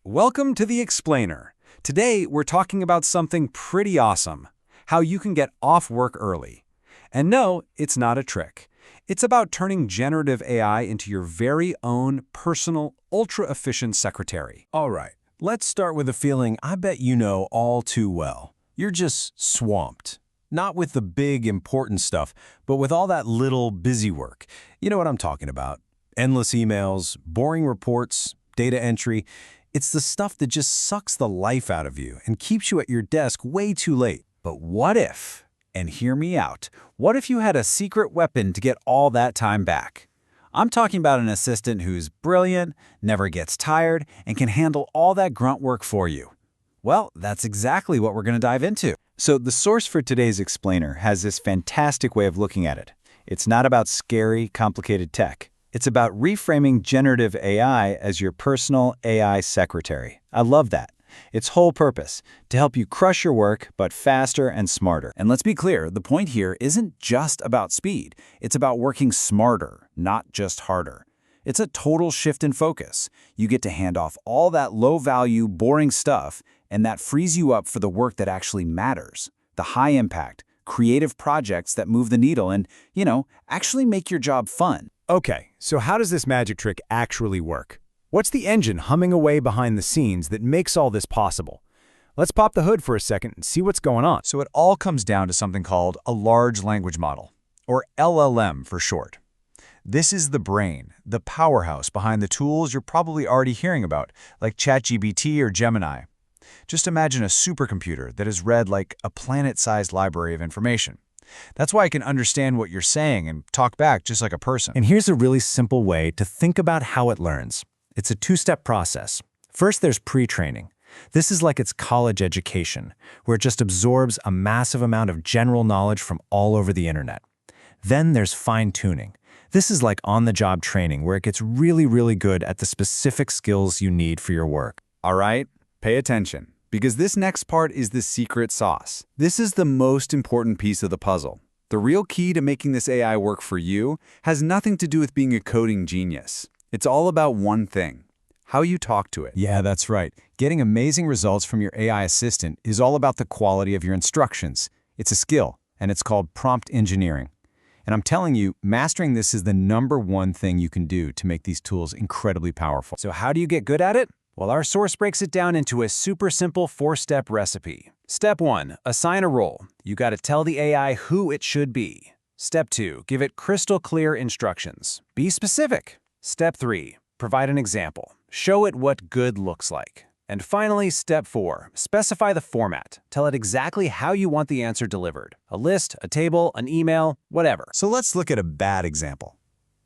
Welcome to The Explainer. Today, we're talking about something pretty awesome, how you can get off work early. And no, it's not a trick. It's about turning generative AI into your very own personal, ultra-efficient secretary. All right, let's start with a feeling I bet you know all too well. You're just swamped. Not with the big, important stuff, but with all that little busy work. You know what I'm talking about. Endless emails, boring reports, data entry. It's the stuff that just sucks the life out of you and keeps you at your desk way too late. But what if, and hear me out, what if you had a secret weapon to get all that time back? I'm talking about an assistant who's brilliant, never gets tired, and can handle all that grunt work for you. Well, that's exactly what we're going to dive into. So the source for today's explainer has this fantastic way of looking at it. It's not about scary, complicated tech. It's about reframing generative AI as your personal AI secretary. I love that. Its whole purpose, to help you crush your work, but faster and smarter. And let's be clear, the point here isn't just about speed. It's about working smarter, not just harder. It's a total shift in focus. You get to hand off all that low-value, boring stuff, and that frees you up for the work that actually matters. The high-impact, creative projects that move the needle and, actually make your job fun. Okay, so how does this magic trick actually work? What's the engine humming away behind the scenes that makes all this possible? Let's pop the hood for a second and see what's going on. So it all comes down to something called a large language model, or LLM for short. This is the brain, the powerhouse behind the tools you're probably already hearing about, like ChatGPT or Gemini. Just imagine a supercomputer that has read like a planet-sized library of information. That's why I can understand what you're saying and talk back just like a person. And here's a really simple way to think about how it learns. It's a two-step process. First, there's pre-training. This is like its college education, where it just absorbs a massive amount of general knowledge from all over the internet. Then there's fine-tuning. This is like on-the-job training, where it gets really, really good at the specific skills you need for your work. All right, pay attention, because this next part is the secret sauce. This is the most important piece of the puzzle. The real key to making this AI work for you has nothing to do with being a coding genius. It's all about one thing: how you talk to it. Yeah, that's right. Getting amazing results from your AI assistant is all about the quality of your instructions. It's a skill, and it's called prompt engineering. And I'm telling you, mastering this is the #1 thing you can do to make these tools incredibly powerful. So how do you get good at it? Well, our source breaks it down into a super simple 4-step recipe. Step 1, assign a role. You got to tell the AI who it should be. Step 2, give it crystal clear instructions. Be specific. Step 3, provide an example. Show it what good looks like. And finally, step 4, specify the format. Tell it exactly how you want the answer delivered. A list, a table, an email, whatever. So let's look at a bad example.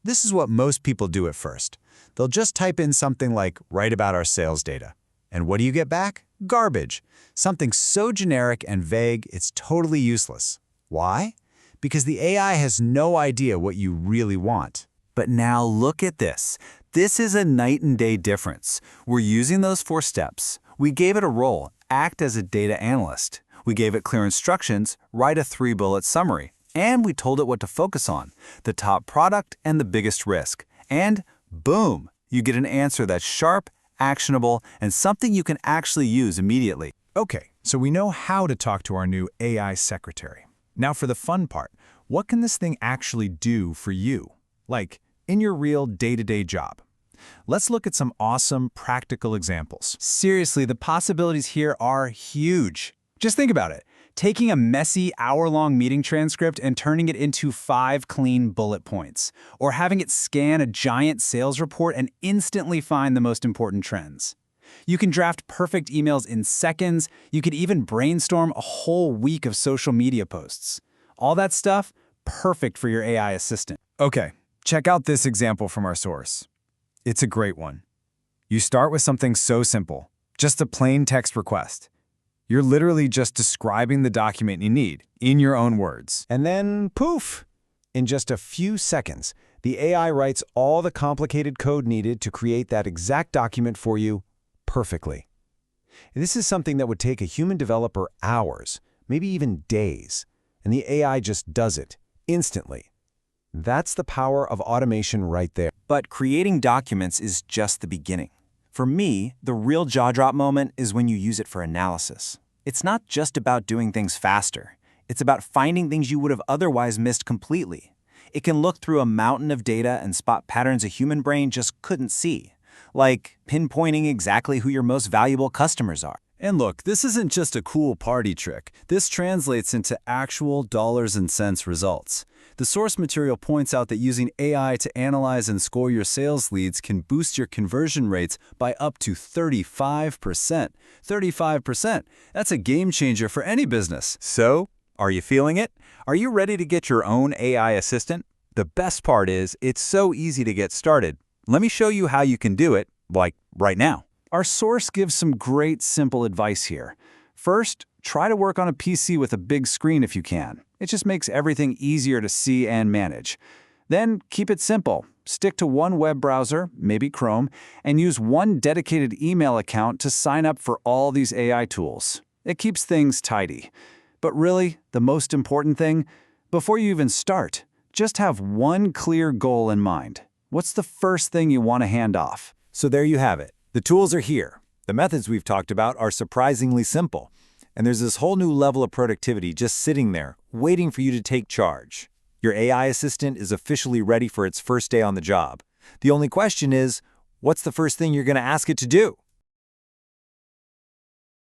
This is what most people do at first. They'll just type in something like, write about our sales data. And what do you get back? Garbage. Something so generic and vague, it's totally useless. Why? Because the AI has no idea what you really want. But now look at this. This is a night and day difference. We're using those 4 steps. We gave it a role, act as a data analyst. We gave it clear instructions, write a 3-bullet summary. And we told it what to focus on, the top product and the biggest risk. And boom, you get an answer that's sharp, actionable, and something you can actually use immediately. Okay, so we know how to talk to our new AI secretary. Now for the fun part, what can this thing actually do for you? Like, in your real day-to-day job. Let's look at some awesome, practical examples. Seriously, the possibilities here are huge. Just think about it. Taking a messy hour-long meeting transcript and turning it into 5 clean bullet points. Or having it scan a giant sales report and instantly find the most important trends. You can draft perfect emails in seconds. You could even brainstorm a whole week of social media posts. All that stuff, perfect for your AI assistant. Okay, check out this example from our source. It's a great one. You start with something so simple, just a plain text request. You're literally just describing the document you need in your own words. And then, poof! In just a few seconds, the AI writes all the complicated code needed to create that exact document for you perfectly. This is something that would take a human developer hours, maybe even days, and the AI just does it instantly. That's the power of automation right there. But creating documents is just the beginning. For me, the real jaw-drop moment is when you use it for analysis. It's not just about doing things faster. It's about finding things you would have otherwise missed completely. It can look through a mountain of data and spot patterns a human brain just couldn't see, like pinpointing exactly who your most valuable customers are. And look, this isn't just a cool party trick. This translates into actual dollars and cents results. The source material points out that using AI to analyze and score your sales leads can boost your conversion rates by up to 35%. 35%. That's a game changer for any business. So, are you feeling it? Are you ready to get your own AI assistant? The best part is, it's so easy to get started. Let me show you how you can do it, like right now. Our source gives some great simple advice here. First, try to work on a PC with a big screen if you can. It just makes everything easier to see and manage. Then, keep it simple. Stick to one web browser, maybe Chrome, and use one dedicated email account to sign up for all these AI tools. It keeps things tidy. But really, the most important thing, before you even start, just have one clear goal in mind. What's the first thing you want to hand off? So there you have it. The tools are here. The methods we've talked about are surprisingly simple. And there's this whole new level of productivity just sitting there, waiting for you to take charge. Your AI assistant is officially ready for its first day on the job. The only question is, what's the first thing you're going to ask it to do?